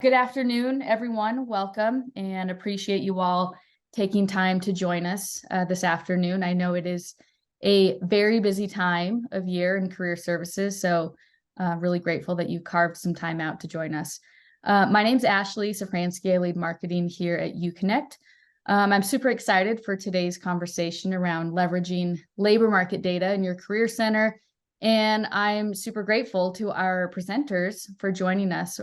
Good afternoon, everyone. Welcome, and appreciate you all taking time to join us this afternoon. I know it is a very busy time of year in career services, so really grateful that you carved some time out to join us. My name's Ashley Safransky. I lead marketing here at UConnect. I'm super excited for today's conversation around leveraging labor market data in your career center, and I'm super grateful to our presenters for joining us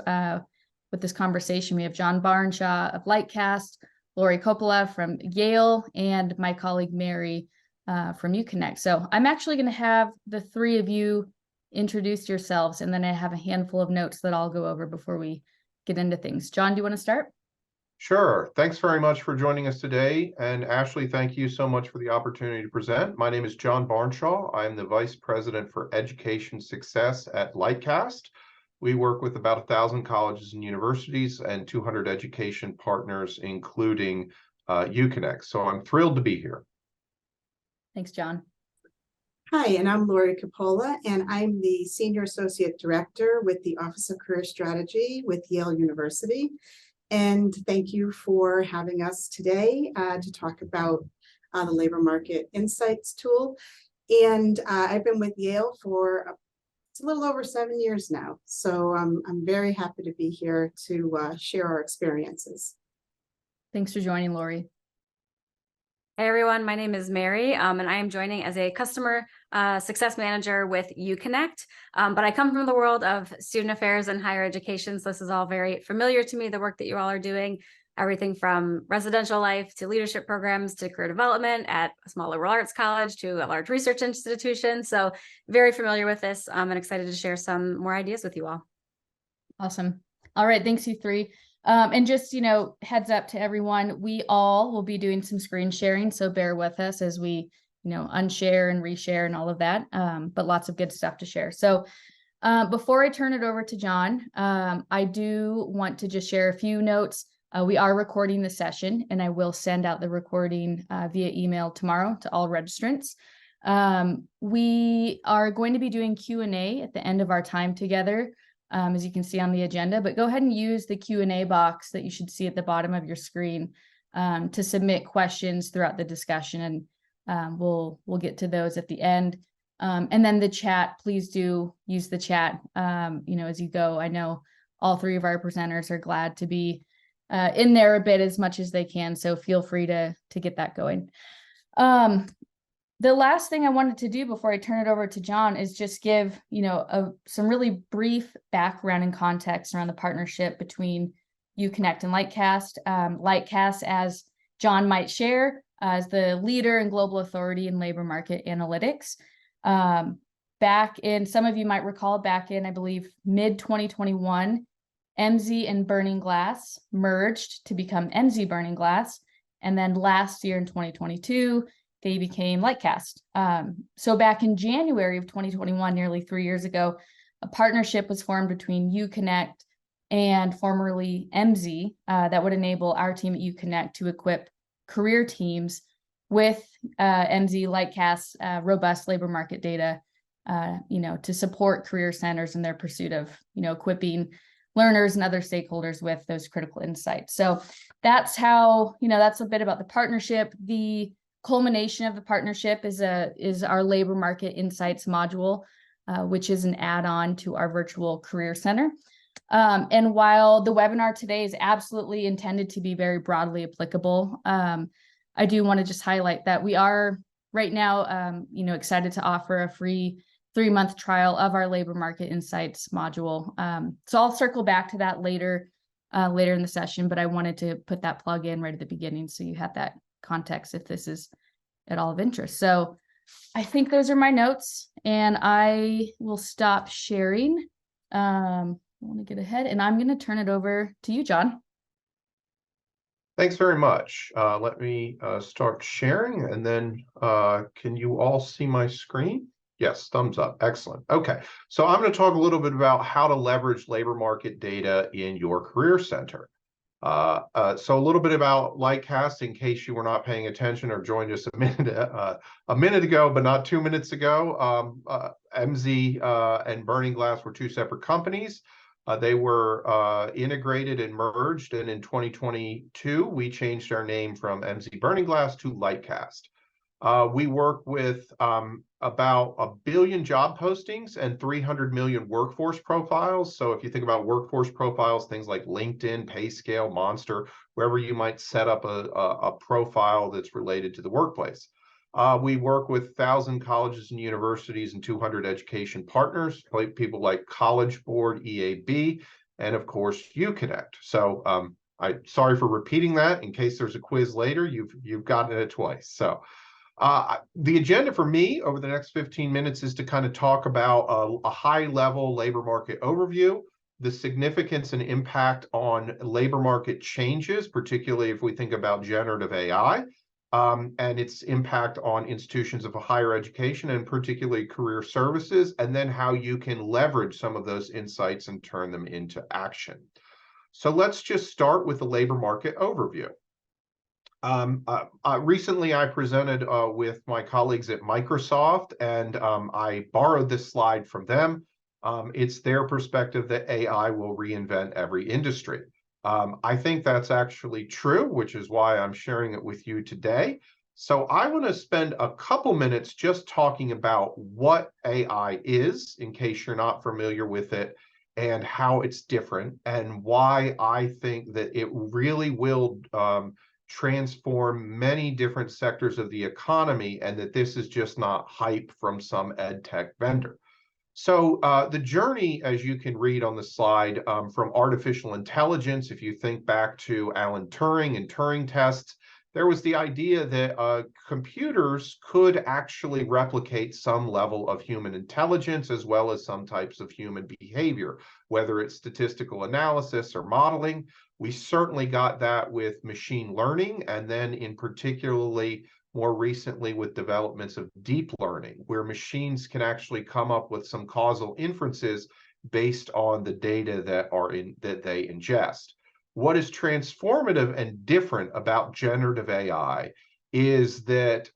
with this conversation. We have John Barnshaw of Lightcast, Laurie Coppola from Yale, and my colleague Mary from UConnect. So I'm actually going to have the three of you introduce yourselves, and then I have a handful of notes that I'll go over before we get into things. John, do you want to start? Sure. Thanks very much for joining us today. And Ashley, thank you so much for the opportunity to present. My name is John Barnshaw. I'm the Vice President for Education Success at Lightcast. We work with about 1,000 colleges and universities and 200 education partners, including UConnect. So I'm thrilled to be here. Thanks, John. Hi, and I'm Laurie Coppola, and I'm the Senior Associate Director with the Office of Career Strategy with Yale University. And thank you for having us today to talk about the Labor Market Insights tool. And I've been with Yale for it's a little over 7 years now. So I'm very happy to be here to share our experiences. Thanks for joining, Laurie. Hey everyone, my name is Mary, and I am joining as a customer success manager with UConnect. But I come from the world of student affairs and higher education, so this is all very familiar to me, the work that you all are doing, everything from residential life to leadership programs to career development at a small liberal arts college to a large research institution. So very familiar with this and excited to share some more ideas with you all. Awesome. All right, thanks you three. And just, heads up to everyone, we all will be doing some screen sharing, so bear with us as we, unshare and reshare and all of that, but lots of good stuff to share. So before I turn it over to John, I do want to just share a few notes. We are recording the session, and I will send out the recording via email tomorrow to all registrants. We are going to be doing Q&A at the end of our time together, as you can see on the agenda, but go ahead and use the Q&A box that you should see at the bottom of your screen to submit questions throughout the discussion, and we'll get to those at the end. And then the chat, please do use the chat, as you go. I know all three of our presenters are glad to be in there a bit as much as they can, so feel free to get that going. The last thing I wanted to do before I turn it over to John is just give, some really brief background and context around the partnership between UConnect and Lightcast. Lightcast, as John might share, is the leader and global authority in labor market analytics. Back in, some of you might recall, back in, I believe, mid-2021, MZ and Burning Glass merged to become MZ Burning Glass. And then last year in 2022, they became Lightcast. So back in January of 2021, nearly 3 years ago, a partnership was formed between UConnect and formerly MZ that would enable our team at UConnect to equip career teams with MZ Lightcast's robust labor market data, to support career centers in their pursuit of, equipping learners and other stakeholders with those critical insights. So that's how, that's a bit about the partnership. The culmination of the partnership is our labor market insights module, which is an add-on to our virtual career center. And while the webinar today is absolutely intended to be very broadly applicable, I do want to just highlight that we are right now, excited to offer a free 3-month trial of our labor market insights module. So I'll circle back to that later in the session, but I wanted to put that plug in right at the beginning so you have that context if this is at all of interest. So I think those are my notes, and I will stop sharing. I want to get ahead, and I'm going to turn it over to you, John. Thanks very much. Let me start sharing, and then can you all see my screen? Yes, thumbs up. Excellent. Okay, so I'm going to talk a little bit about how to leverage labor market data in your career center. So a little bit about Lightcast, in case you were not paying attention or joined us a minute ago, but not 2 minutes ago. MZ and Burning Glass were two separate companies. They were integrated and merged, and in 2022, we changed our name from MZ Burning Glass to Lightcast. We work with about 1 billion job postings and 300 million workforce profiles. So if you think about workforce profiles, things like LinkedIn, PayScale, Monster, wherever you might set up a profile that's related to the workplace. We work with 1,000 colleges and universities and 200 education partners, like people like College Board, EAB, and of course, UConnect. So I'm sorry for repeating that. In case there's a quiz later, you've gotten it twice. So the agenda for me over the next 15 minutes is to kind of talk about a high-level labor market overview, the significance and impact on labor market changes, particularly if we think about generative AI, and its impact on institutions of higher education and particularly career services, and then how you can leverage some of those insights and turn them into action. So let's just start with the labor market overview. Recently, I presented with my colleagues at Microsoft, and I borrowed this slide from them. It's their perspective that AI will reinvent every industry. I think that's actually true, which is why I'm sharing it with you today. So I want to spend a couple minutes just talking about what AI is, in case you're not familiar with it, and how it's different, and why I think that it really will transform many different sectors of the economy, and that this is just not hype from some ed tech vendor. So the journey, as you can read on the slide, from artificial intelligence, if you think back to Alan Turing and Turing tests, there was the idea that computers could actually replicate some level of human intelligence as well as some types of human behavior, whether it's statistical analysis or modeling. We certainly got that with machine learning, and then in particularly more recently with developments of deep learning, where machines can actually come up with some causal inferences based on the data that they ingest. What is transformative and different about generative AI is that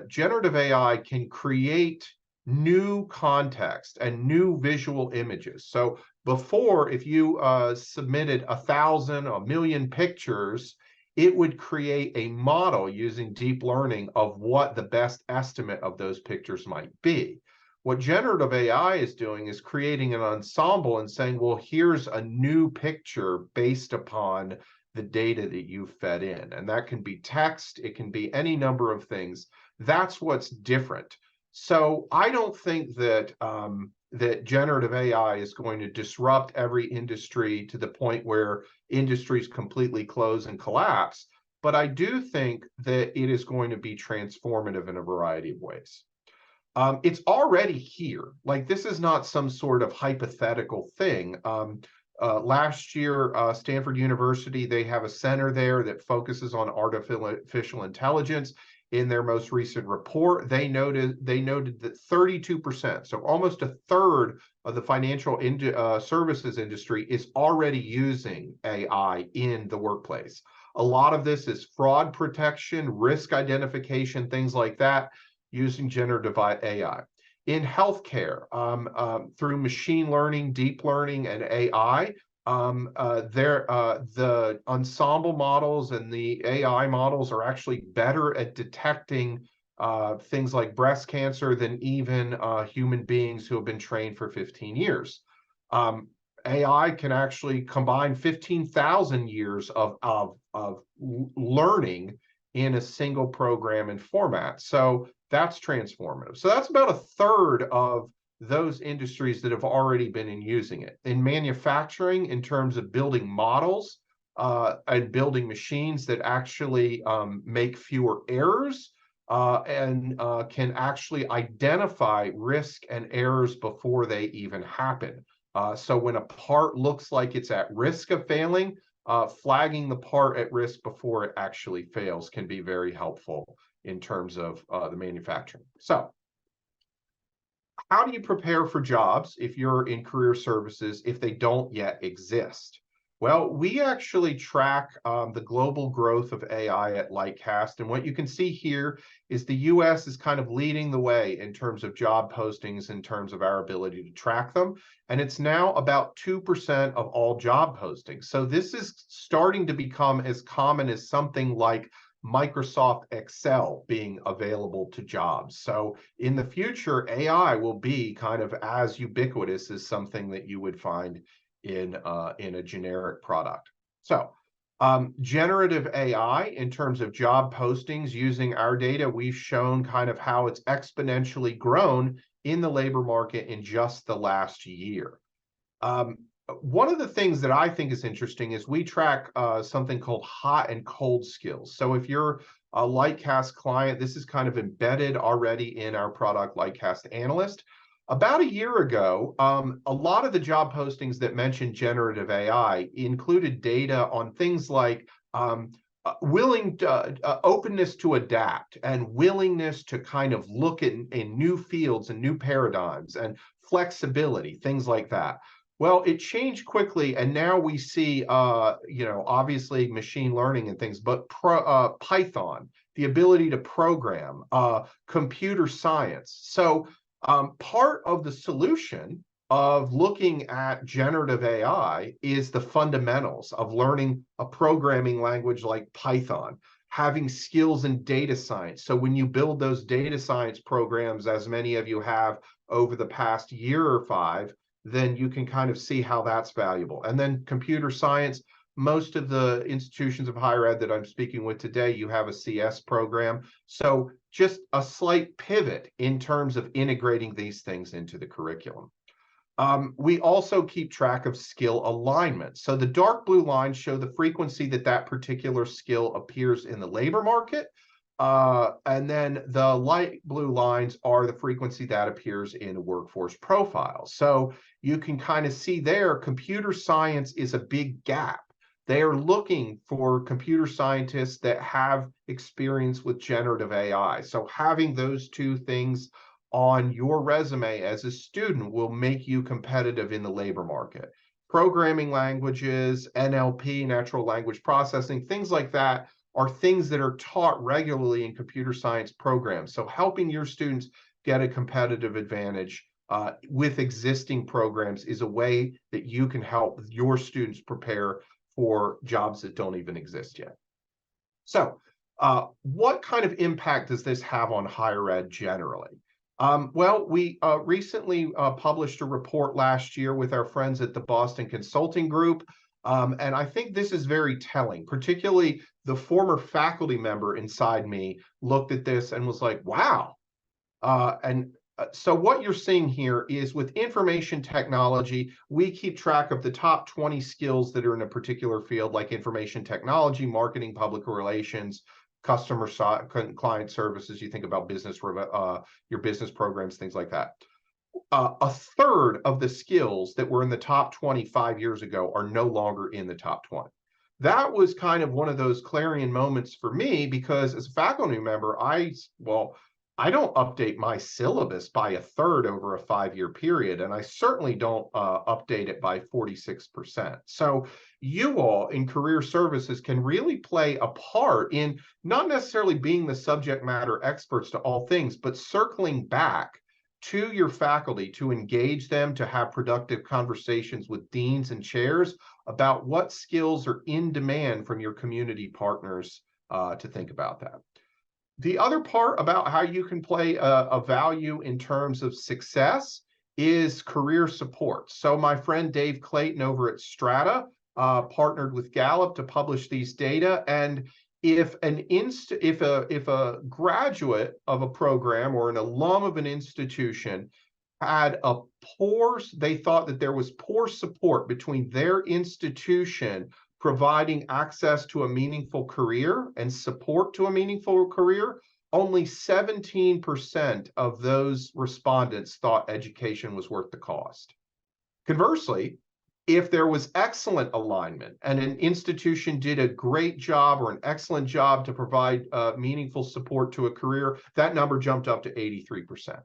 generative AI can create new context and new visual images. So before, if you submitted 1,000, 1,000,000 pictures, it would create a model using deep learning of what the best estimate of those pictures might be. What generative AI is doing is creating an ensemble and saying, well, here's a new picture based upon the data that you fed in. And that can be text, it can be any number of things. That's what's different. So I don't think that that generative AI is going to disrupt every industry to the point where industries completely close and collapse. But I do think that it is going to be transformative in a variety of ways. It's already here. Like, this is not some sort of hypothetical thing. Last year, Stanford University, they have a center there that focuses on artificial intelligence. In their most recent report, they noted that 32%, so almost a third of the financial services industry, is already using AI in the workplace. A lot of this is fraud protection, risk identification, things like that, using generative AI. In healthcare, through machine learning, deep learning, and AI, the ensemble models and the AI models are actually better at detecting things like breast cancer than even human beings who have been trained for 15 years. AI can actually combine 15,000 years of learning in a single program and format. So that's transformative. So that's about a third of those industries that have already been using it. In manufacturing, in terms of building models and building machines that actually make fewer errors and can actually identify risk and errors before they even happen. So when a part looks like it's at risk of failing, flagging the part at risk before it actually fails can be very helpful in terms of the manufacturing. So how do you prepare for jobs if you're in career services if they don't yet exist? Well, we actually track the global growth of AI at Lightcast. And what you can see here is the US is kind of leading the way in terms of job postings, in terms of our ability to track them. And it's now about 2% of all job postings. So this is starting to become as common as something like Microsoft Excel being available to jobs. So in the future, AI will be kind of as ubiquitous as something that you would find in a generic product. So generative AI in terms of job postings using our data, we've shown kind of how it's exponentially grown in the labor market in just the last year. One of the things that I think is interesting is we track something called hot and cold skills. So if you're a Lightcast client, this is kind of embedded already in our product, Lightcast Analyst. About a year ago, a lot of the job postings that mentioned generative AI included data on things like openness to adapt and willingness to kind of look in new fields and new paradigms and flexibility, things like that. Well, it changed quickly, and now we see, obviously machine learning and things, but Python, the ability to program, computer science. So part of the solution of looking at generative AI is the fundamentals of learning a programming language like Python, having skills in data science. So when you build those data science programs, as many of you have over the past year or 5, then you can kind of see how that's valuable. And then computer science, most of the institutions of higher ed that I'm speaking with today, you have a CS program. So just a slight pivot in terms of integrating these things into the curriculum. We also keep track of skill alignment. So the dark blue lines show the frequency that particular skill appears in the labor market. And then the light blue lines are the frequency that appears in workforce profiles. So you can kind of see there, computer science is a big gap. They are looking for computer scientists that have experience with generative AI. So having those two things on your resume as a student will make you competitive in the labor market. Programming languages, NLP, natural language processing, things like that are things that are taught regularly in computer science programs. So helping your students get a competitive advantage with existing programs is a way that you can help your students prepare for jobs that don't even exist yet. So what kind of impact does this have on higher ed generally? Well, we recently published a report last year with our friends at the Boston Consulting Group. And I think this is very telling, particularly the former faculty member inside me looked at this and was like, wow. So what you're seeing here is with information technology, we keep track of the top 20 skills that are in a particular field, like information technology, marketing, public relations, customer client services. You think about business, your business programs, things like that. A third of the skills that were in the top 25 years ago are no longer in the top 20. That was kind of one of those clarion moments for me, because as a faculty member, I don't update my syllabus by a third over a 5-year period, and I certainly don't update it by 46%. So you all in career services can really play a part in not necessarily being the subject matter experts to all things, but circling back to your faculty to engage them, to have productive conversations with deans and chairs about what skills are in demand from your community partners to think about that. The other part about how you can play a value in terms of success is career support. So my friend Dave Clayton over at Strata partnered with Gallup to publish these data. And if a graduate of a program or an alum of an institution had they thought that there was poor support between their institution providing access to a meaningful career and support to a meaningful career, only 17% of those respondents thought education was worth the cost. Conversely, if there was excellent alignment and an institution did a great job or an excellent job to provide meaningful support to a career, that number jumped up to 83%.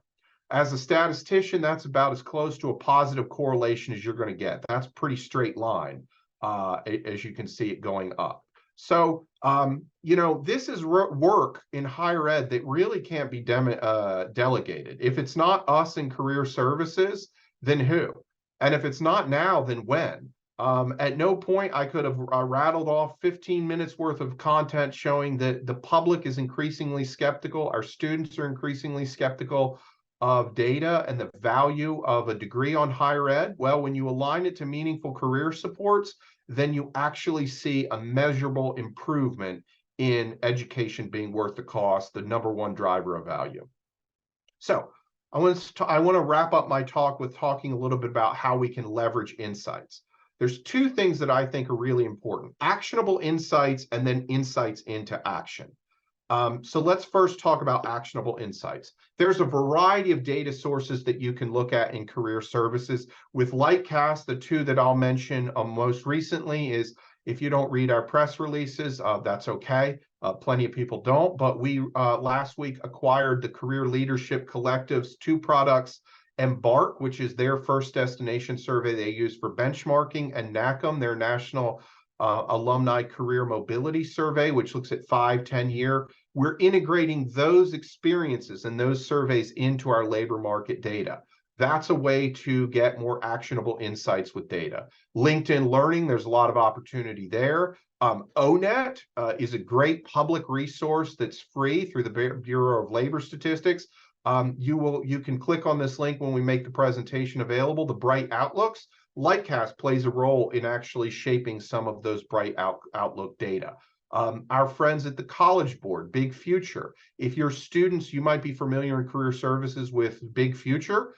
As a statistician, that's about as close to a positive correlation as you're going to get. That's a pretty straight line. as you can see it going up. So, this is work in higher ed that really can't be delegated. If it's not us in career services, then who? And if it's not now, then when? At no point I could have rattled off 15 minutes worth of content showing that the public is increasingly skeptical. Our students are increasingly skeptical of data and the value of a degree on higher ed. Well, when you align it to meaningful career supports, then you actually see a measurable improvement in education being worth the cost, the number one driver of value. So I want to wrap up my talk with talking a little bit about how we can leverage insights. There's two things that I think are really important: actionable insights and then insights into action. So let's first talk about actionable insights. There's a variety of data sources that you can look at in career services. With Lightcast, the two that I'll mention most recently is, if you don't read our press releases, that's okay. Plenty of people don't, but we last week acquired the Career Leadership Collective's two products, Embark, which is their first destination survey they use for benchmarking, and NACM, their National Alumni Career Mobility Survey, which looks at 5-10 year. We're integrating those experiences and those surveys into our labor market data. That's a way to get more actionable insights with data. LinkedIn Learning, there's a lot of opportunity there. ONET is a great public resource that's free through the Bureau of Labor Statistics. You can click on this link when we make the presentation available, the Bright Outlooks. Lightcast plays a role in actually shaping some of those Bright Outlook data. Our friends at the College Board, Big Future. If you're students, you might be familiar in career services with Big Future.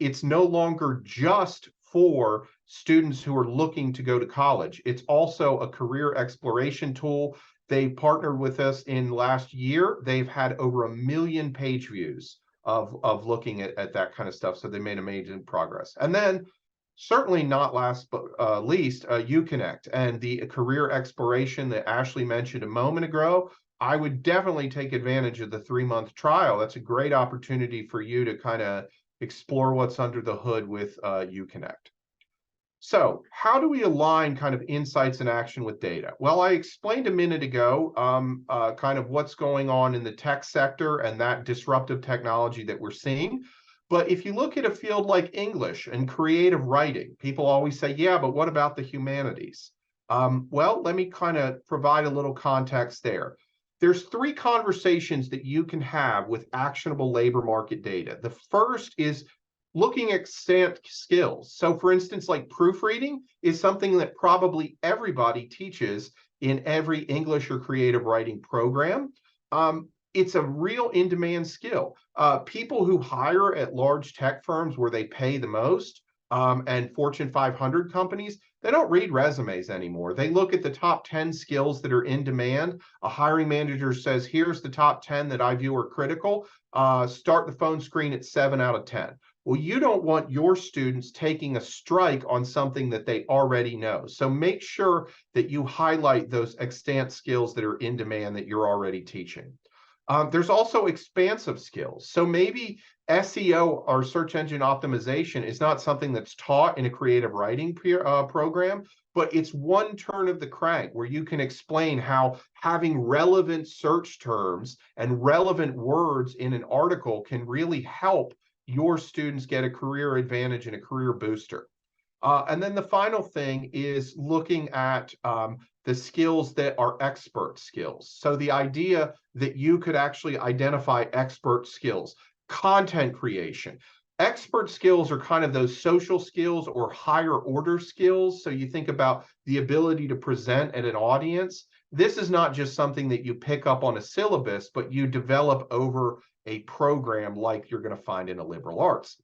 It's no longer just for students who are looking to go to college. It's also a career exploration tool. They partnered with us in last year. They've had over 1 million page views of looking at that kind of stuff. So they made amazing progress. And then, certainly not last but least, UConnect and the career exploration that Ashley mentioned a moment ago. I would definitely take advantage of the 3-month trial. That's a great opportunity for you to kind of explore what's under the hood with UConnect. So how do we align kind of insights and action with data? Well, I explained a minute ago kind of what's going on in the tech sector and that disruptive technology that we're seeing. But if you look at a field like English and creative writing, people always say, yeah, but what about the humanities? Well, let me kind of provide a little context there. There's 3 conversations that you can have with actionable labor market data. The first is looking at stamped skills. So for instance, like proofreading is something that probably everybody teaches in every English or creative writing program. It's a real in-demand skill. People who hire at large tech firms where they pay the most and Fortune 500 companies, they don't read resumes anymore. They look at the top 10 skills that are in demand. A hiring manager says, here's the top 10 that I view are critical. Start the phone screen at 7 out of 10. Well, you don't want your students taking a strike on something that they already know. So make sure that you highlight those extant skills that are in demand that you're already teaching. There's also expansive skills. So maybe SEO or search engine optimization is not something that's taught in a creative writing program, but it's one turn of the crank where you can explain how having relevant search terms and relevant words in an article can really help your students get a career advantage and a career booster. And then the final thing is looking at the skills that are expert skills. So the idea that you could actually identify expert skills, content creation. Expert skills are kind of those social skills or higher order skills. So you think about the ability to present at an audience. This is not just something that you pick up on a syllabus, but you develop over a program like you're going to find in a liberal arts.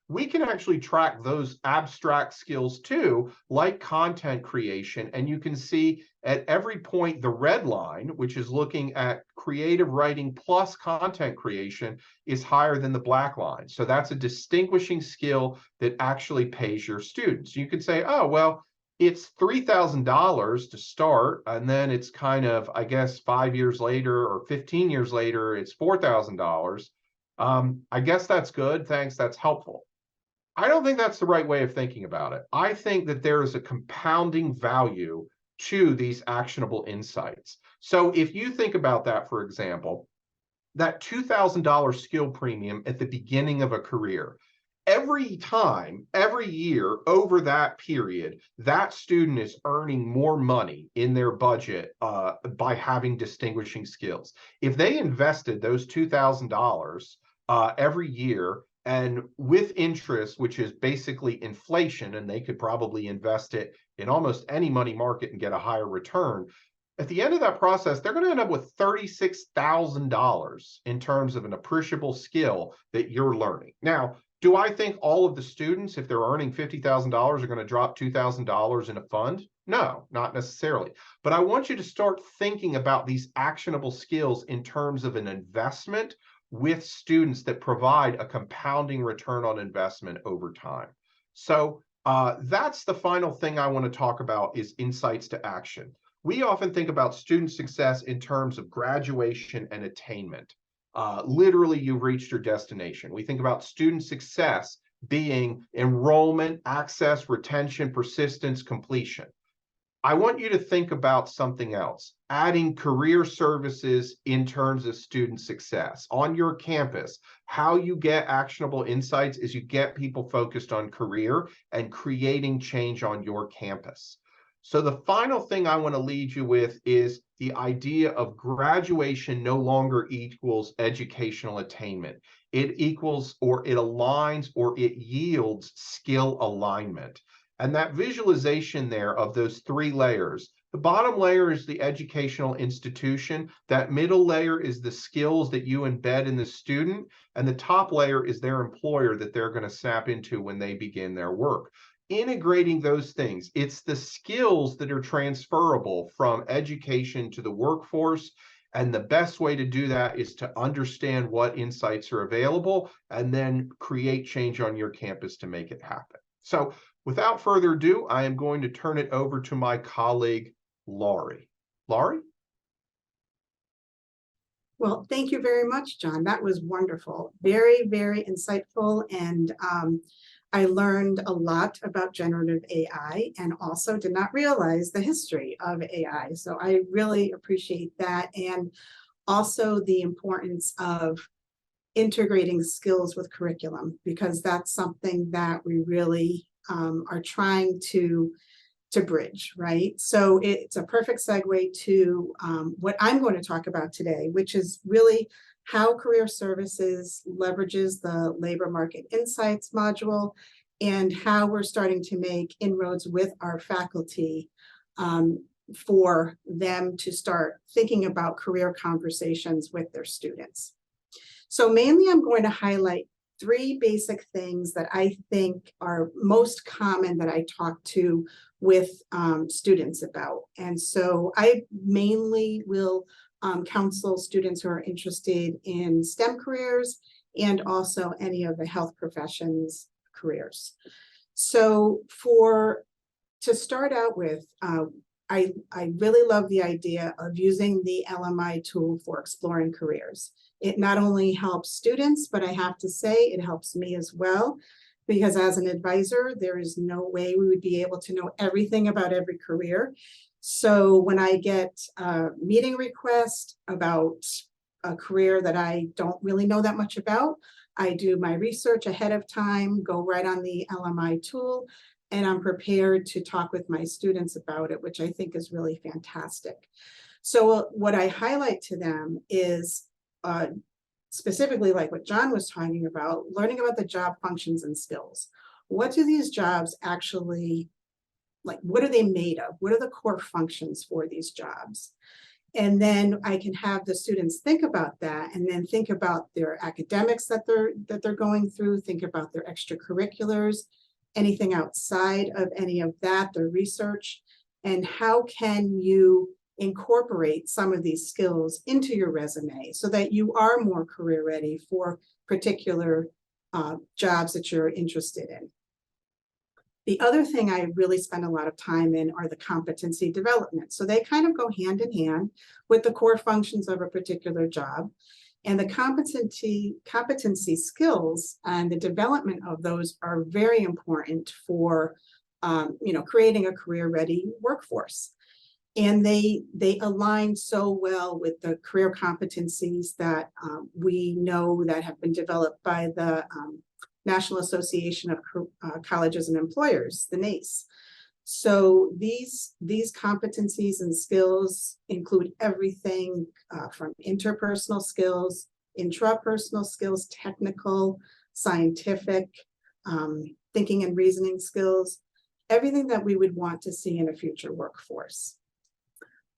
We can actually track those abstract skills too, like content creation. And you can see at every point the red line, which is looking at creative writing plus content creation, is higher than the black line. So that's a distinguishing skill that actually pays your students. You could say, oh, well, it's $3,000 to start, and then it's kind of, I guess, 5 years later or 15 years later, it's $4,000. I guess that's good. Thanks. That's helpful. I don't think that's the right way of thinking about it. I think that there is a compounding value to these actionable insights. So if you think about that, for example, that $2,000 skill premium at the beginning of a career, every time, every year over that period, that student is earning more money in their budget by having distinguishing skills. If they invested those $2,000 every year, and with interest, which is basically inflation, and they could probably invest it in almost any money market and get a higher return, at the end of that process, they're going to end up with $36,000 in terms of an appreciable skill that you're learning. Now, do I think all of the students, if they're earning $50,000, are going to drop $2,000 in a fund? No, not necessarily. But I want you to start thinking about these actionable skills in terms of an investment with students that provide a compounding return on investment over time. So that's the final thing I want to talk about is insights to action. We often think about student success in terms of graduation and attainment. Literally, you've reached your destination. We think about student success being enrollment, access, retention, persistence, completion. I want you to think about something else, adding career services in terms of student success. On your campus, how you get actionable insights is you get people focused on career and creating change on your campus. So the final thing I want to lead you with is the idea of graduation no longer equals educational attainment. It equals, or it aligns, or it yields skill alignment. And that visualization there of those three layers, the bottom layer is the educational institution, that middle layer is the skills that you embed in the student, and the top layer is their employer that they're going to snap into when they begin their work. Integrating those things, it's the skills that are transferable from education to the workforce. And the best way to do that is to understand what insights are available and then create change on your campus to make it happen. So without further ado, I am going to turn it over to my colleague, Laurie. Laurie? Well, thank you very much, John. That was wonderful. Very, very insightful. And I learned a lot about generative AI and also did not realize the history of AI. So I really appreciate that. And also the importance of integrating skills with curriculum, because that's something that we really are trying to bridge, right? So it's a perfect segue to what I'm going to talk about today, which is really how career services leverages the labor market insights module and how we're starting to make inroads with our faculty for them to start thinking about career conversations with their students. So mainly I'm going to highlight three basic things that I think are most common that I talk to with students about. And so I mainly will counsel students who are interested in STEM careers and also any of the health professions careers. So to start out with, I really love the idea of using the LMI tool for exploring careers. It not only helps students, but I have to say it helps me as well, because as an advisor, there is no way we would be able to know everything about every career. So when I get a meeting request about a career that I don't really know that much about, I do my research ahead of time, go right on the LMI tool, and I'm prepared to talk with my students about it, which I think is really fantastic. So what I highlight to them is specifically like what John was talking about, learning about the job functions and skills. What do these jobs actually, like, what are they made of? What are the core functions for these jobs? And then I can have the students think about that, and then think about their academics that they're going through, think about their extracurriculars, anything outside of any of that, their research, and how can you incorporate some of these skills into your resume so that you are more career ready for particular jobs that you're interested in. The other thing I really spend a lot of time in are the competency development. So they kind of go hand in hand with the core functions of a particular job. And the competency skills and the development of those are very important for creating a career-ready workforce. And they align so well with the career competencies that we know that have been developed by the National Association of Colleges and Employers, the NACE. So these competencies and skills include everything from interpersonal skills, intrapersonal skills, technical, scientific, thinking and reasoning skills, everything that we would want to see in a future workforce.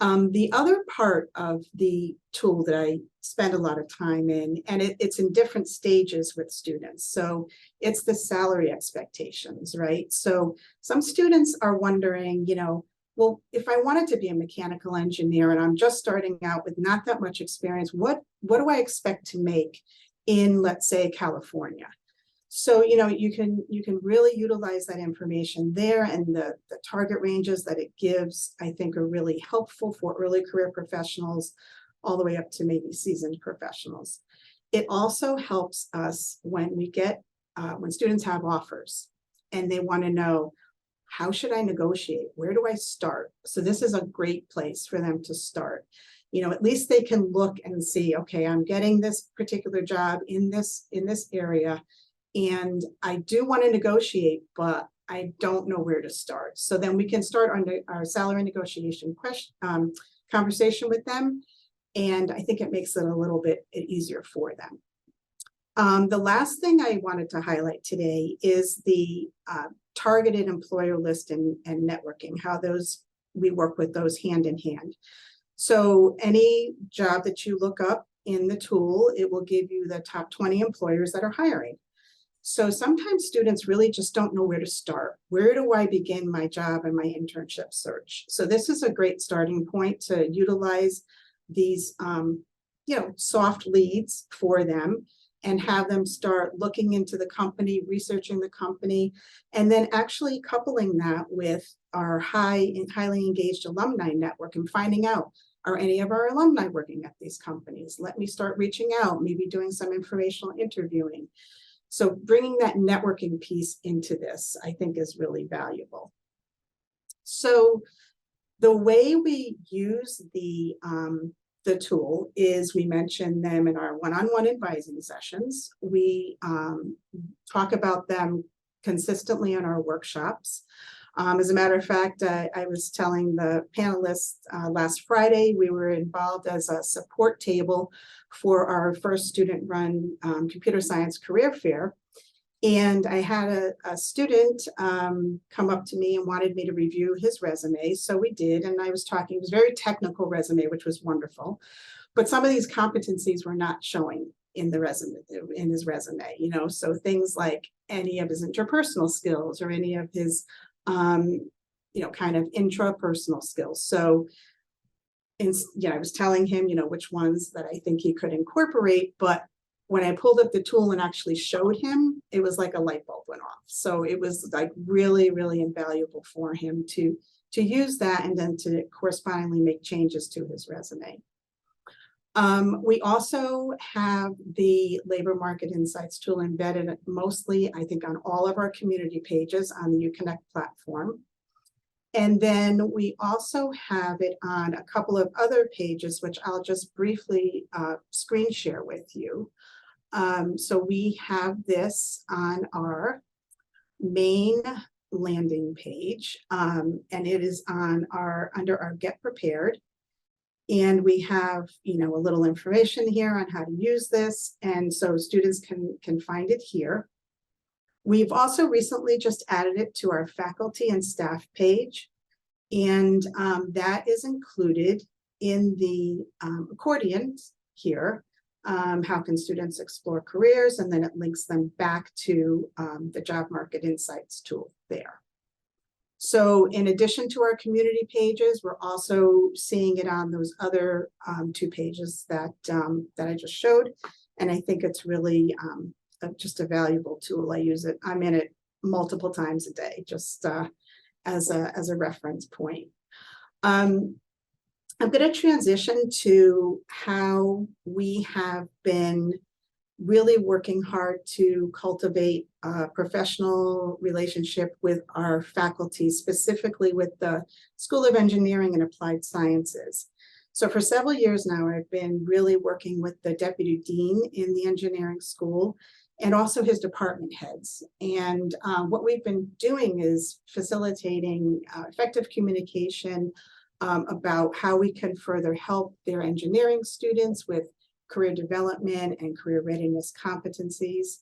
The other part of the tool that I spend a lot of time in, and it's in different stages with students. So it's the salary expectations, right? So some students are wondering, well, if I wanted to be a mechanical engineer and I'm just starting out with not that much experience, what do I expect to make in, let's say, California? So, you can really utilize that information there, and the target ranges that it gives, I think, are really helpful for early career professionals all the way up to maybe seasoned professionals. It also helps us when we get, when students have offers and they want to know, how should I negotiate? Where do I start? So this is a great place for them to start. At least they can look and see, okay, I'm getting this particular job in this area, and I do want to negotiate, but I don't know where to start. So then we can start on our salary negotiation conversation with them. And I think it makes it a little bit easier for them. The last thing I wanted to highlight today is the targeted employer list and networking, how we work with those hand in hand. So any job that you look up in the tool, it will give you the top 20 employers that are hiring. So sometimes students really just don't know where to start. Where do I begin my job and my internship search? So this is a great starting point to utilize these, soft leads for them and have them start looking into the company, researching the company, and then actually coupling that with our highly engaged alumni network and finding out, are any of our alumni working at these companies? Let me start reaching out, maybe doing some informational interviewing. So bringing that networking piece into this, I think, is really valuable. So the way we use the tool is we mention them in our one-on-one advising sessions. We talk about them consistently in our workshops. As a matter of fact, I was telling the panelists last Friday, we were involved as a support table for our first student-run computer science career fair. And I had a student come up to me and wanted me to review his resume. So we did, and I was talking, it was a very technical resume, which was wonderful. But some of these competencies were not showing in the resume, in his resume, so things like any of his interpersonal skills or any of his kind of intrapersonal skills. So, I was telling him, which ones that I think he could incorporate, but when I pulled up the tool and actually showed him, it was like a light bulb went off. So it was like really, really invaluable for him to use that and then to correspondingly make changes to his resume. We also have the Labor Market Insights tool embedded mostly, I think, on all of our community pages on the UConnect platform. And then we also have it on a couple of other pages, which I'll just briefly screen share with you. So we have this on our main landing page, and it is on under our Get Prepared. And we have, a little information here on how to use this. And so students can find it here. We've also recently just added it to our faculty and staff page. And that is included in the accordion here. How can students explore careers? And then it links them back to the Job Market Insights tool there. So in addition to our community pages, we're also seeing it on those other two pages that I just showed. And I think it's really just a valuable tool. I use it. I'm in it multiple times a day, just as a reference point. I'm going to transition to how we have been really working hard to cultivate a professional relationship with our faculty, specifically with the School of Engineering and Applied Sciences. So for several years now, I've been really working with the deputy dean in the engineering school and also his department heads. And what we've been doing is facilitating effective communication about how we can further help their engineering students with career development and career readiness competencies.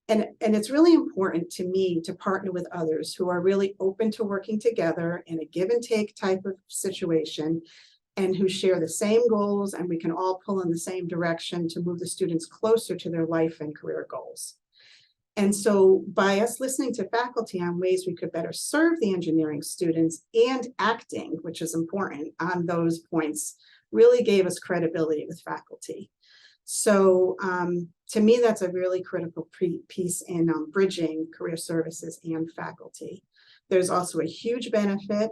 And it's really important to me to partner with others who are really open to working together in a give and take type of situation and who share the same goals, and we can all pull in the same direction to move the students closer to their life and career goals. And so by us listening to faculty on ways we could better serve the engineering students and acting, which is important on those points, really gave us credibility with faculty. So to me, that's a really critical piece in bridging career services and faculty. There's also a huge benefit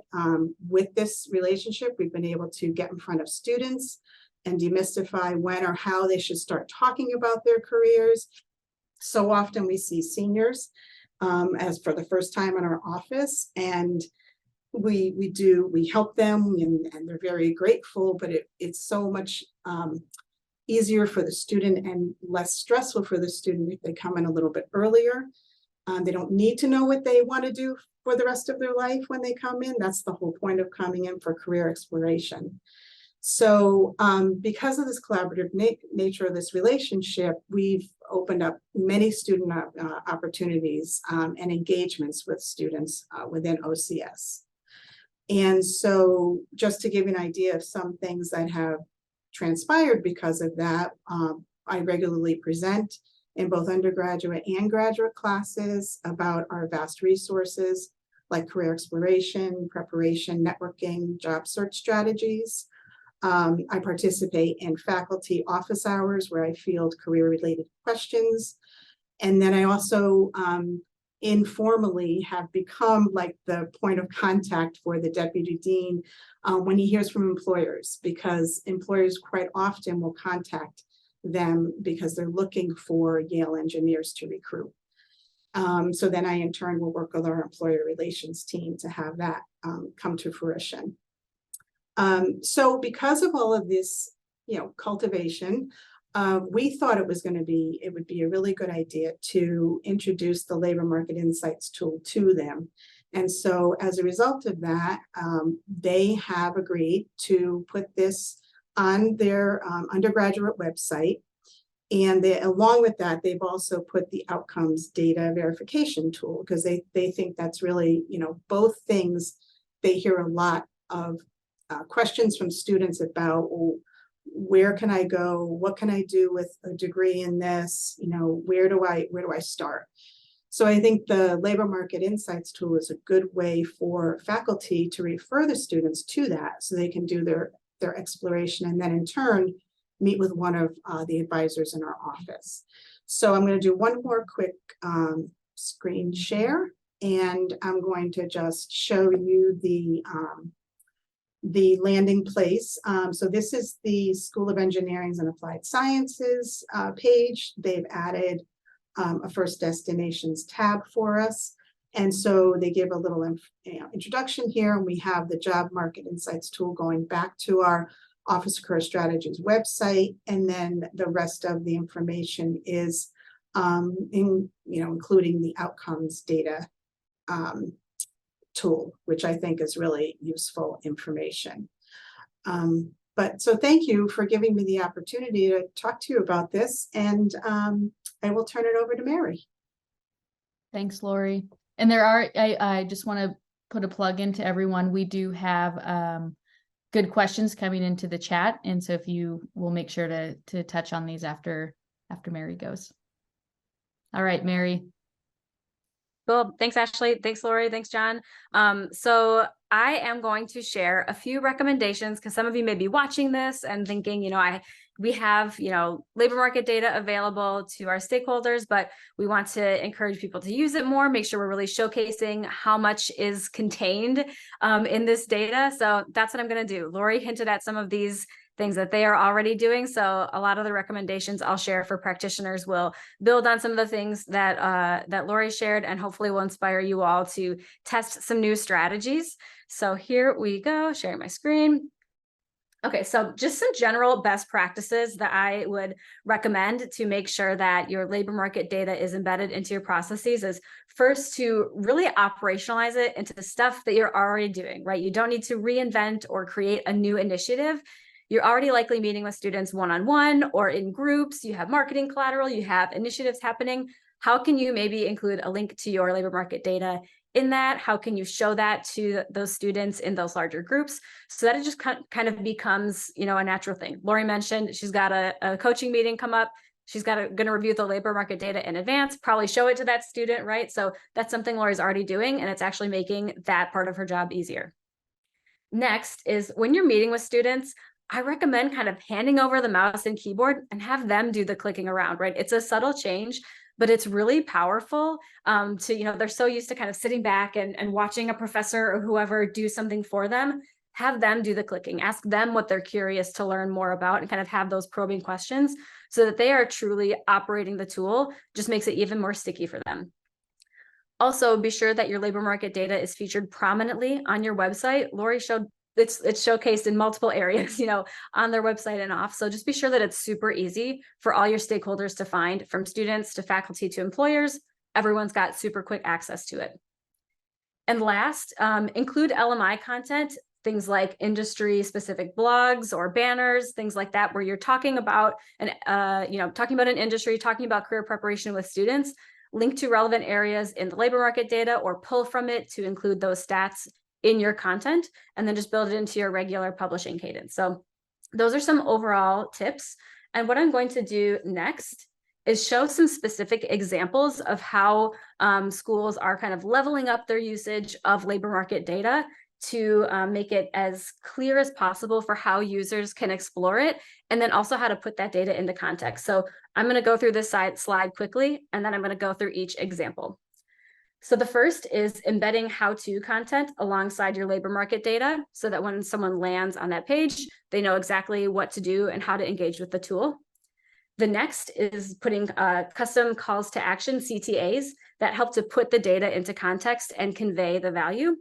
with this relationship. We've been able to get in front of students and demystify when or how they should start talking about their careers. So often we see seniors as for the first time in our office, and we help them, and they're very grateful, but it's so much easier for the student and less stressful for the student if they come in a little bit earlier. They don't need to know what they want to do for the rest of their life when they come in. That's the whole point of coming in, for career exploration. So because of this collaborative nature of this relationship, we've opened up many student opportunities and engagements with students within OCS. And so just to give you an idea of some things that have transpired because of that, I regularly present in both undergraduate and graduate classes about our vast resources like career exploration, preparation, networking, job search strategies. I participate in faculty office hours where I field career-related questions. And then I also informally have become like the point of contact for the deputy dean when he hears from employers, because employers quite often will contact them because they're looking for Yale engineers to recruit. So then I in turn will work with our employer relations team to have that come to fruition. So because of all of this, cultivation, we thought it would be a really good idea to introduce the labor market insights tool to them. And so as a result of that, they have agreed to put this on their undergraduate website. And along with that, they've also put the outcomes data verification tool, because they think that's really, both things. They hear a lot of questions from students about, well, where can I go? What can I do with a degree in this? Where do I start? So I think the labor market insights tool is a good way for faculty to refer the students to that so they can do their exploration, and then in turn meet with one of the advisors in our office. So I'm going to do one more quick screen share, and I'm going to just show you the landing place. So this is the School of Engineering and Applied Sciences page. They've added a first destinations tab for us. And so they give a little introduction here, and we have the job market insights tool going back to our Office of Career Strategies website. And then the rest of the information is including the outcomes data tool, which I think is really useful information. But so thank you for giving me the opportunity to talk to you about this, and I will turn it over to Mary. Thanks, Laurie. And I just want to put a plug into everyone. We do have good questions coming into the chat. And so if you will make sure to touch on these after Mary goes. All right, Mary. Cool. Thanks, Ashley. Thanks, Laurie. Thanks, John. So I am going to share a few recommendations because some of you may be watching this and thinking, we have, labor market data available to our stakeholders, but we want to encourage people to use it more, make sure we're really showcasing how much is contained in this data. So that's what I'm going to do. Laurie hinted at some of these things that they are already doing. So a lot of the recommendations I'll share for practitioners will build on some of the things that that Laurie shared, and hopefully will inspire you all to test some new strategies. So here we go, sharing my screen. Okay, so just some general best practices that I would recommend to make sure that your labor market data is embedded into your processes is first to really operationalize it into the stuff that you're already doing, right? You don't need to reinvent or create a new initiative. You're already likely meeting with students one-on-one or in groups. You have marketing collateral, you have initiatives happening. How can you maybe include a link to your labor market data in that? How can you show that to those students in those larger groups so that it just kind of becomes, a natural thing? Laurie mentioned she's got a coaching meeting come up. She's going to review the labor market data in advance, probably show it to that student, right? So that's something Laurie's already doing, and it's actually making that part of her job easier. Next is when you're meeting with students, I recommend kind of handing over the mouse and keyboard and have them do the clicking around, right? It's a subtle change, but it's really powerful they're so used to kind of sitting back and watching a professor or whoever do something for them. Have them do the clicking, ask them what they're curious to learn more about, and kind of have those probing questions so that they are truly operating the tool. Just makes it even more sticky for them. Also, be sure that your labor market data is featured prominently on your website. Laurie showed it's showcased in multiple areas, on their website and off. So just be sure that it's super easy for all your stakeholders to find, from students to faculty to employers. Everyone's got super quick access to it. And last, include LMI content, things like industry specific blogs or banners, things like that, where you're talking about an industry, talking about career preparation with students. Link to relevant areas in the labor market data or pull from it to include those stats in your content, and then just build it into your regular publishing cadence. So those are some overall tips. And what I'm going to do next is show some specific examples of how schools are kind of leveling up their usage of labor market data to make it as clear as possible for how users can explore it, and then also how to put that data into context. So I'm going to go through this slide quickly, and then I'm going to go through each example. So the first is embedding how-to content alongside your labor market data so that when someone lands on that page, they know exactly what to do and how to engage with the tool. The next is putting custom calls to action, CTAs, that help to put the data into context and convey the value.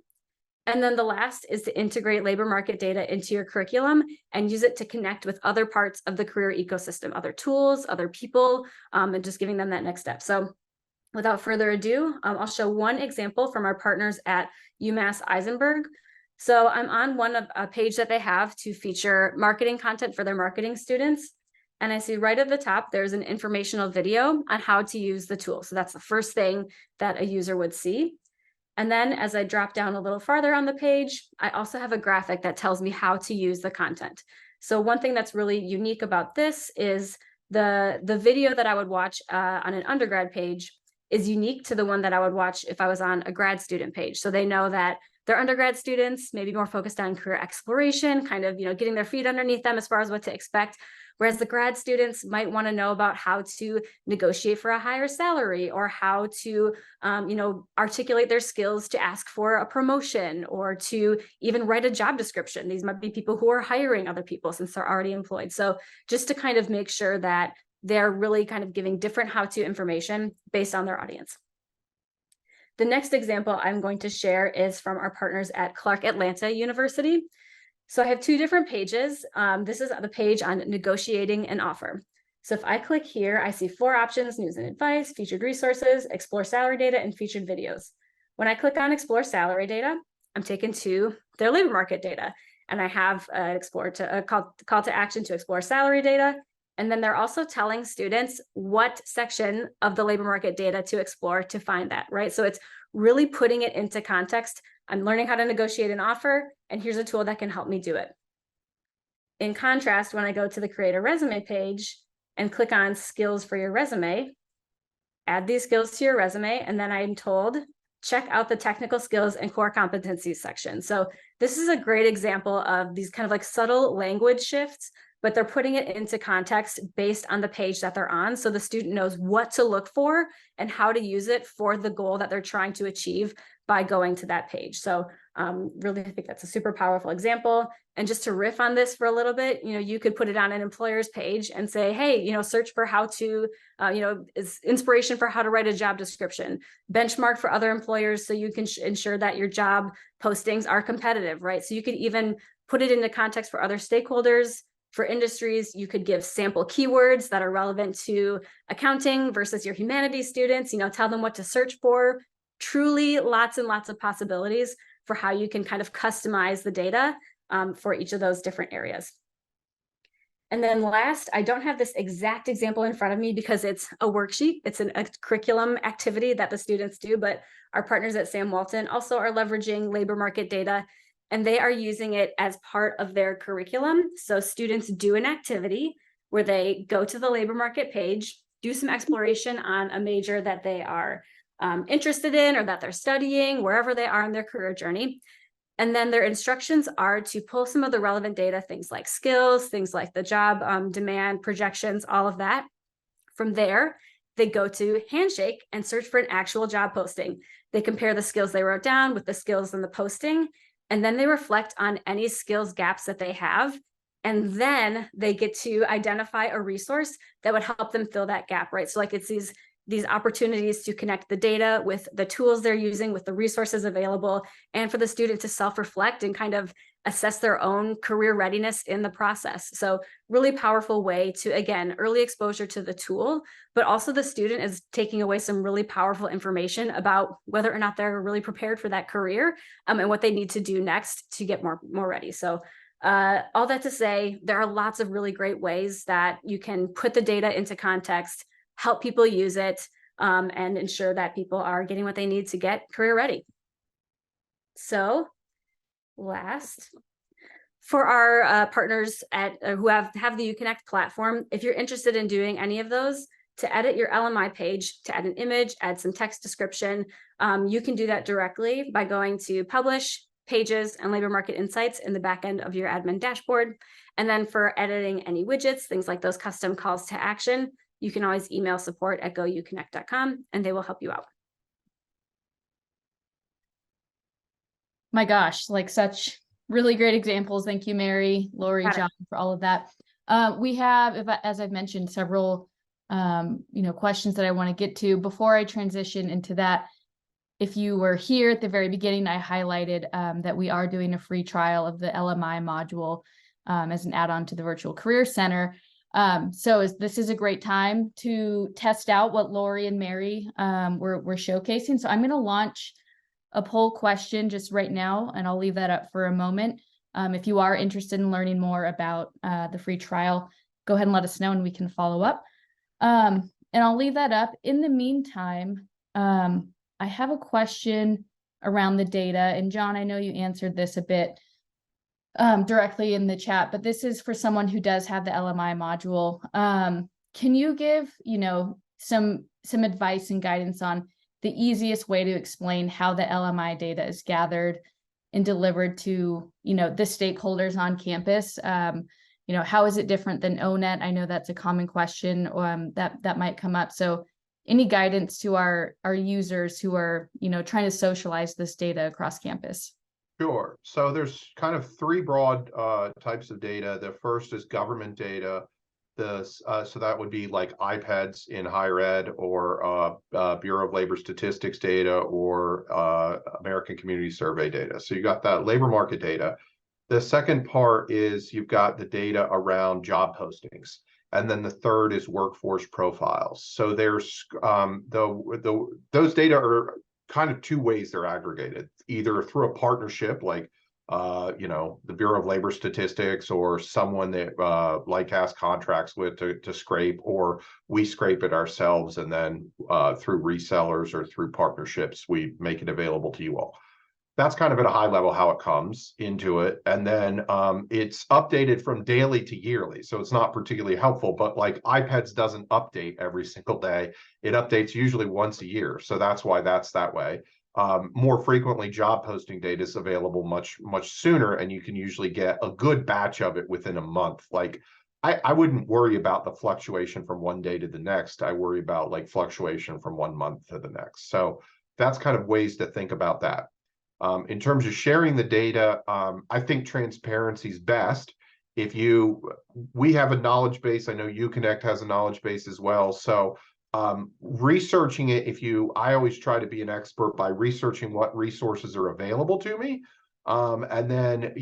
And then the last is to integrate labor market data into your curriculum and use it to connect with other parts of the career ecosystem, other tools, other people, and just giving them that next step. So without further ado, I'll show one example from our partners at UMass Eisenberg. So I'm on a page that they have to feature marketing content for their marketing students. And I see right at the top, there's an informational video on how to use the tool. So that's the first thing that a user would see. And then as I drop down a little farther on the page, I also have a graphic that tells me how to use the content. So one thing that's really unique about this is the video that I would watch on an undergrad page is unique to the one that I would watch if I was on a grad student page. So they know that their undergrad students may be more focused on career exploration, kind of, getting their feet underneath them as far as what to expect. Whereas the grad students might want to know about how to negotiate for a higher salary, or how to, articulate their skills to ask for a promotion, or to even write a job description. These might be people who are hiring other people since they're already employed. So just to kind of make sure that they're really kind of giving different how-to information based on their audience. The next example I'm going to share is from our partners at Clark Atlanta University. So I have two different pages. This is the page on negotiating an offer. So if I click here, I see 4 options: news and advice, featured resources, explore salary data, and featured videos. When I click on explore salary data, I'm taken to their labor market data, and I have a call to action to explore salary data. And then they're also telling students what section of the labor market data to explore to find that, right? So it's really putting it into context. I'm learning how to negotiate an offer, and here's a tool that can help me do it. In contrast, when I go to the Create a Resume page and click on skills for your resume, add these skills to your resume, and then I'm told check out the technical skills and core competencies section. So this is a great example of these kind of like subtle language shifts, but they're putting it into context based on the page that they're on. So the student knows what to look for and how to use it for the goal that they're trying to achieve by going to that page. So really, I think that's a super powerful example. And just to riff on this for a little bit, you could put it on an employer's page and say, hey, search for how to, is inspiration for how to write a job description, benchmark for other employers so you can ensure that your job postings are competitive, right? So you could even put it into context for other stakeholders. For industries, you could give sample keywords that are relevant to accounting versus your humanities students, tell them what to search for. Truly lots and lots of possibilities for how you can kind of customize the data for each of those different areas. And then last, I don't have this exact example in front of me because it's a worksheet. It's a curriculum activity that the students do, but our partners at Sam Walton also are leveraging labor market data, and they are using it as part of their curriculum. So students do an activity where they go to the labor market page, do some exploration on a major that they are interested in or that they're studying, wherever they are in their career journey. And then their instructions are to pull some of the relevant data, things like skills, things like the job demand, projections, all of that. From there, they go to Handshake and search for an actual job posting. They compare the skills they wrote down with the skills in the posting, and then they reflect on any skills gaps that they have. And then they get to identify a resource that would help them fill that gap, right? So like it's these opportunities to connect the data with the tools they're using, with the resources available, and for the student to self-reflect and kind of assess their own career readiness in the process. So really powerful way to, again, early exposure to the tool, but also the student is taking away some really powerful information about whether or not they're really prepared for that career and what they need to do next to get more ready. So all that to say, there are lots of really great ways that you can put the data into context, help people use it, and ensure that people are getting what they need to get career ready. So last, for our partners who have the UConnect platform, if you're interested in doing any of those, to edit your LMI page, to add an image, add some text description, you can do that directly by going to Publish, Pages, and Labor Market Insights in the back end of your admin dashboard. And then for editing any widgets, things like those custom calls to action, you can always email support@gouconnect.com and they will help you out. My gosh, like such really great examples. Thank you, Mary, Laurie, John, for all of that. We have, as I've mentioned, several questions that I want to get to. Before I transition into that, if you were here at the very beginning, I highlighted that we are doing a free trial of the LMI module as an add-on to the Virtual Career Center. So this is a great time to test out what Laurie and Mary were showcasing. So I'm going to launch a poll question just right now, and I'll leave that up for a moment. If you are interested in learning more about the free trial, go ahead and let us know and we can follow up. And I'll leave that up. In the meantime, I have a question around the data. And John, I know you answered this a bit directly in the chat, but this is for someone who does have the LMI module. Can you give, some advice and guidance on the easiest way to explain how the LMI data is gathered and delivered to, the stakeholders on campus? How is it different than ONET? I know that's a common question that might come up. So any guidance to our users who are, trying to socialize this data across campus? Sure. So there's kind of three broad types of data. The first is government data. So that would be like iPads in higher ed, or Bureau of Labor Statistics data, or American Community Survey data. So you got that labor market data. The second part is you've got the data around job postings. And then the third is workforce profiles. So there's those data are kind of two ways they're aggregated, either through a partnership like the Bureau of Labor Statistics or someone that Lightcast contracts with to scrape, or we scrape it ourselves, and then through resellers or through partnerships, we make it available to you all. That's kind of at a high level how it comes into it. And then it's updated from daily to yearly. So it's not particularly helpful, but like iPads doesn't update every single day. It updates usually once a year. So that's why that's that way. more frequently, job posting data is available much sooner, and you can usually get a good batch of it within a month. Like I wouldn't worry about the fluctuation from one day to the next. I worry about like fluctuation from 1 month to the next. So that's kind of ways to think about that. In terms of sharing the data, I think transparency is best. We have a knowledge base. I know UConnect has a knowledge base as well. So researching it, I always try to be an expert by researching what resources are available to me. And then,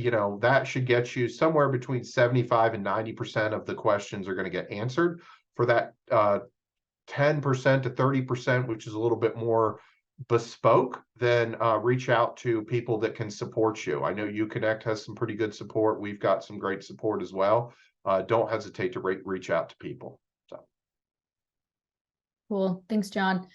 that should get you somewhere between 75 and 90% of the questions are going to get answered. For that 10% to 30%, which is a little bit more bespoke, then reach out to people that can support you. I know UConnect has some pretty good support. We've got some great support as well. Don't hesitate to reach out to people. So. Cool. Thanks, John.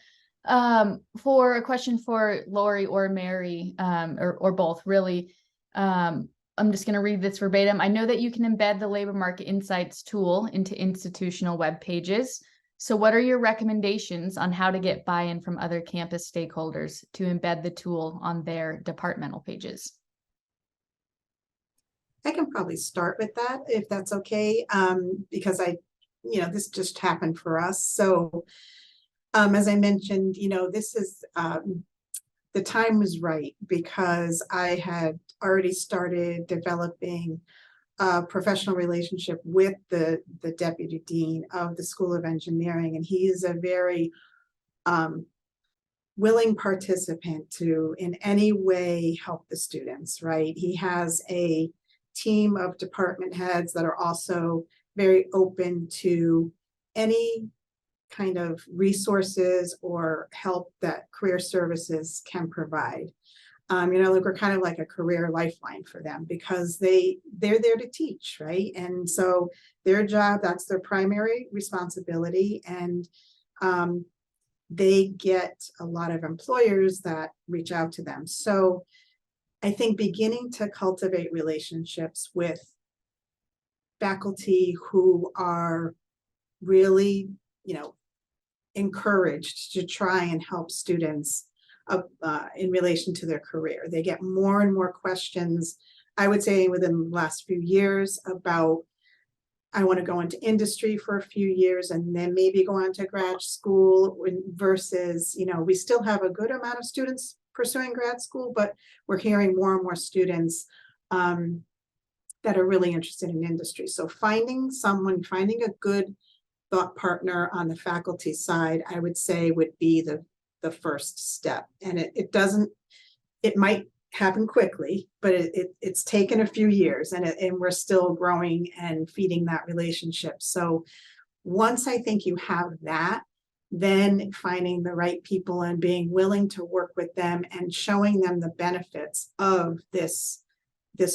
For a question for Laurie or Mary, or both, really. I'm just going to read this verbatim. I know that you can embed the labor market insights tool into institutional web pages. So what are your recommendations on how to get buy-in from other campus stakeholders to embed the tool on their departmental pages? I can probably start with that if that's okay, because this just happened for us. So as I mentioned, this is the time was right because I had already started developing a professional relationship with the deputy dean of the School of Engineering, and he is a very willing participant to in any way help the students, right? He has a team of department heads that are also very open to any kind of resources or help that career services can provide. We're kind of like a career lifeline for them because they're there to teach, right? And so their job, that's their primary responsibility. And they get a lot of employers that reach out to them. So I think beginning to cultivate relationships with faculty who are really, encouraged to try and help students in relation to their career. They get more and more questions, I would say within the last few years, about I want to go into industry for a few years and then maybe go on to grad school versus, we still have a good amount of students pursuing grad school, but we're hearing more and more students that are really interested in industry. So finding a good thought partner on the faculty side, I would say would be the first step. And it might happen quickly, but it's taken a few years and we're still growing and feeding that relationship. So once I think you have that, then finding the right people and being willing to work with them and showing them the benefits of this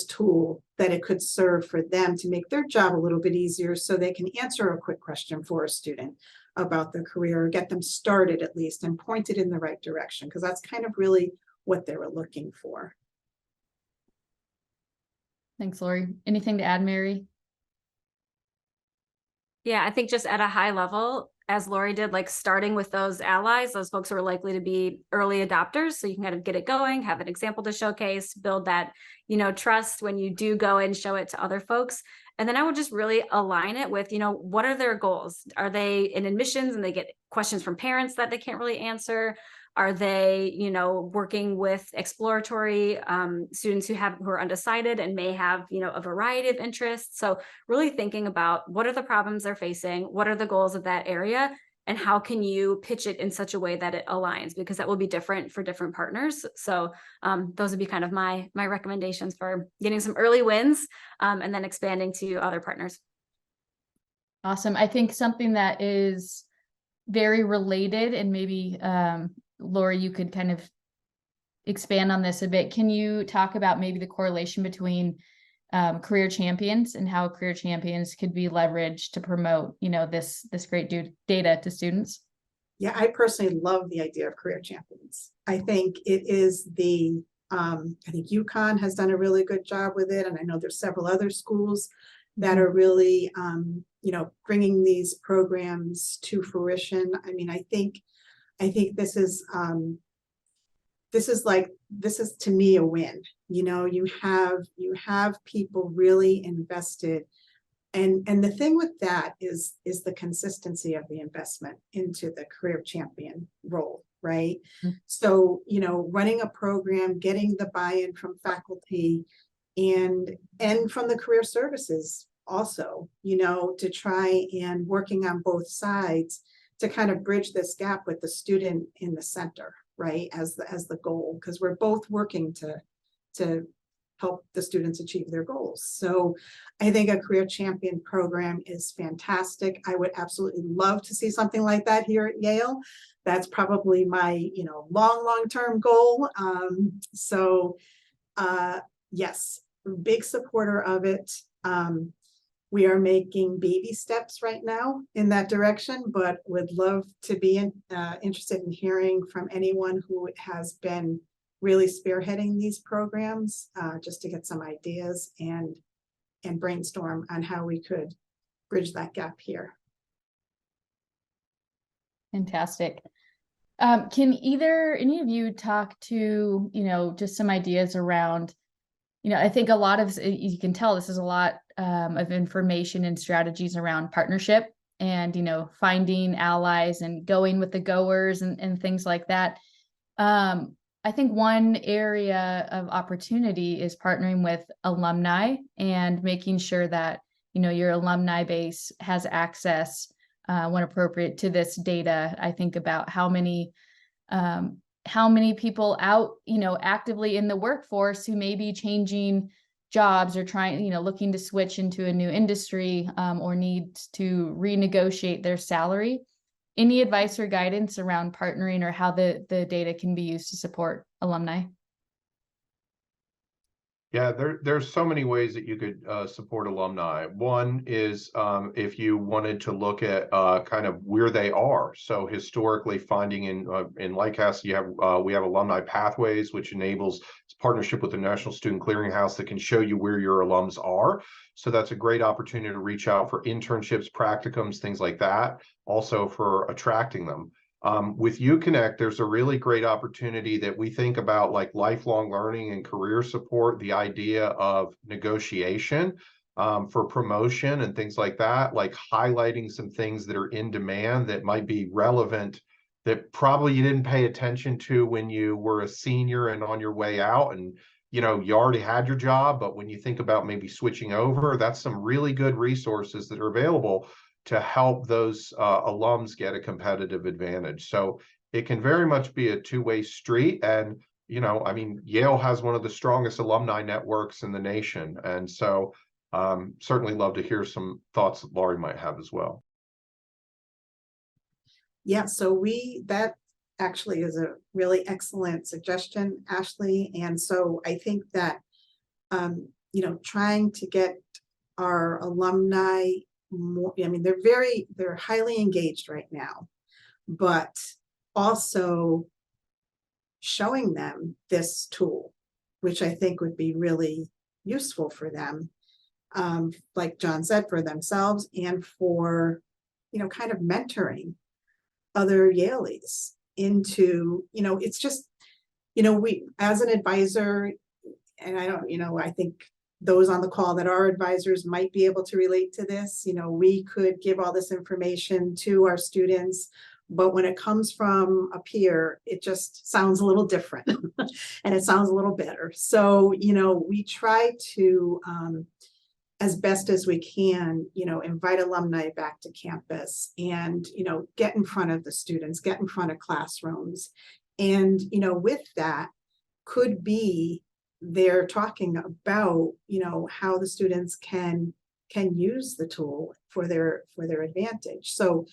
tool, that it could serve for them to make their job a little bit easier so they can answer a quick question for a student about their career, or get them started at least and pointed in the right direction, because that's kind of really what they were looking for. Thanks, Laurie. Anything to add, Mary? Yeah, I think just at a high level, as Laurie did, like starting with those allies, those folks who are likely to be early adopters. So you can kind of get it going, have an example to showcase, build that, trust when you do go and show it to other folks. And then I would just really align it with, what are their goals? Are they in admissions and they get questions from parents that they can't really answer? Are they, working with exploratory students who are undecided and may have, a variety of interests? So really thinking about what are the problems they're facing, what are the goals of that area, and how can you pitch it in such a way that it aligns, because that will be different for different partners. So those would be kind of my recommendations for getting some early wins and then expanding to other partners. Awesome. I think something that is very related, and maybe Laurie, you could kind of expand on this a bit. Can you talk about maybe the correlation between career champions and how career champions could be leveraged to promote, this great data to students? Yeah, I personally love the idea of career champions. I think it is I think UConn has done a really good job with it. And I know there's several other schools that are really, bringing these programs to fruition. I mean, I think this is this is to me a win. You know, you have people really invested. And the thing with that is the consistency of the investment into the career champion role, right? Mhm. So, you know, running a program, getting the buy-in from faculty and from the career services also, you know, to try and working on both sides to kind of bridge this gap with the student in the center, right? As the goal, because we're both working to help the students achieve their goals. So I think a career champion program is fantastic. I would absolutely love to see something like that here at Yale. That's probably my, you know, long-term goal. Yes, big supporter of it. We are making baby steps right now in that direction, but would love to be interested in hearing from anyone who has been really spearheading these programs, just to get some ideas and brainstorm on how we could bridge that gap here. Fantastic. Can any of you talk to, you know, just some ideas around, you know, I think a lot of, you can tell this is a lot of information and strategies around partnership and, you know, finding allies and going with the goers and things like that. I think one area of opportunity is partnering with alumni and making sure that, you know, your alumni base has access when appropriate to this data. I think about how many people out, you know, actively in the workforce who may be changing jobs or trying, you know, looking to switch into a new industry or need to renegotiate their salary. Any advice or guidance around partnering or how the data can be used to support alumni? Yeah, there's so many ways that you could support alumni. One is if you wanted to look at kind of where they are. So historically, finding in Lightcast, we have alumni pathways, which enables partnership with the National Student Clearinghouse that can show you where your alums are. So that's a great opportunity to reach out for internships, practicums, things like that. Also for attracting them. With UConnect, there's a really great opportunity that we think about, like lifelong learning and career support, the idea of negotiation for promotion and things like that, like highlighting some things that are in demand that might be relevant that probably you didn't pay attention to when you were a senior and on your way out and, you know, you already had your job. But when you think about maybe switching over, that's some really good resources that are available to help those alums get a competitive advantage. So it can very much be a two-way street. And, you know, I mean, Yale has one of the strongest alumni networks in the nation. And so certainly love to hear some thoughts that Laurie might have as well. Yeah, so that actually is a really excellent suggestion, Ashley. And so I think that, you know, trying to get our alumni more, I mean, they're highly engaged right now, but also showing them this tool, which I think would be really useful for them. Like John said, for themselves and for, you know, kind of mentoring other Yaleys into, you know, it's just, you know, we, as an advisor, and I don't, you know, I think those on the call that are advisors might be able to relate to this. You know, we could give all this information to our students, but when it comes from a peer, it just sounds a little different and it sounds a little better. So, you know, we try to, as best as we can, you know, invite alumni back to campus and, you know, get in front of the students, get in front of classrooms. And, you know, with that could be they're talking about, you know, how the students can use the tool for their advantage. So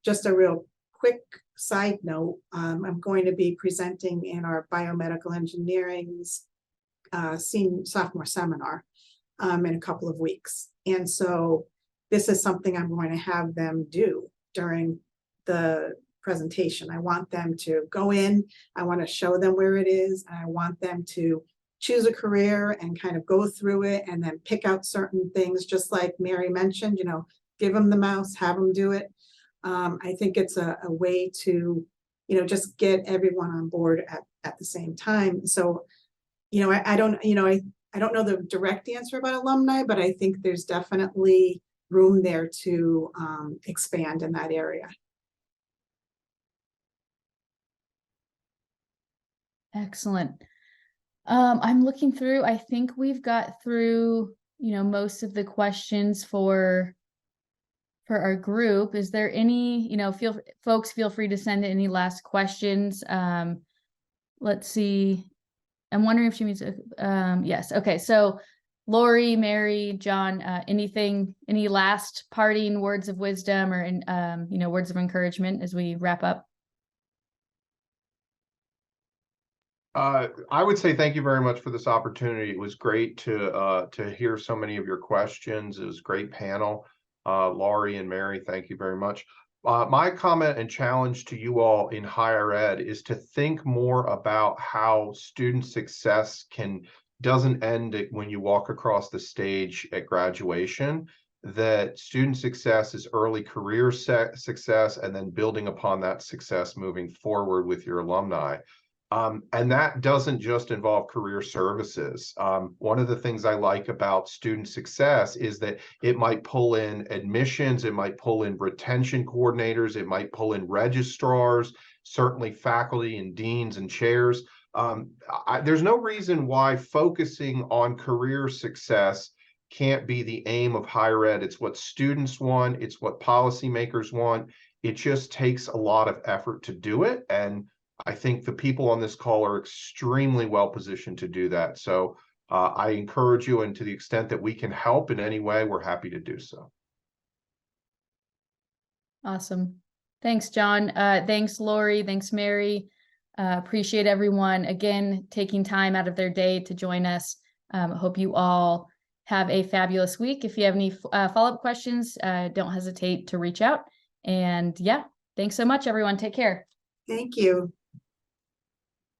just a real quick side note, I'm going to be presenting in our biomedical engineering's sophomore seminar in a couple of weeks. And so this is something I'm going to have them do during the presentation. I want them to go in, I want to show them where it is, and I want them to choose a career and kind of go through it and then pick out certain things, just like Mary mentioned, you know, give them the mouse, have them do it. I think it's a way to just get everyone on board at the same time. So, I don't know the direct answer about alumni, but I think there's definitely room there to expand in that area. Excellent. I'm looking through, I think we've got through, most of the questions for our group. Is there any, folks feel free to send any last questions. Let's see. I'm wondering if she means, yes. Okay. So Laurie, Mary, John, any last parting words of wisdom or, words of encouragement as we wrap up? I would say thank you very much for this opportunity. It was great to hear so many of your questions. It was a great panel. Laurie and Mary, thank you very much. My comment and challenge to you all in higher ed is to think more about how student success doesn't end when you walk across the stage at graduation, that student success is early career success and then building upon that success moving forward with your alumni. And that doesn't just involve career services. One of the things I like about student success is that it might pull in admissions, it might pull in retention coordinators, it might pull in registrars, certainly faculty and deans and chairs. There's no reason why focusing on career success can't be the aim of higher ed. It's what students want, it's what policymakers want. It just takes a lot of effort to do it. And I think the people on this call are extremely well positioned to do that. So I encourage you, and to the extent that we can help in any way, we're happy to do so. Awesome. Thanks, John. Thanks, Laurie. Thanks, Mary. Appreciate everyone, again, taking time out of their day to join us. Hope you all have a fabulous week. If you have any follow-up questions, don't hesitate to reach out. And yeah, thanks so much, everyone. Take care. Thank you.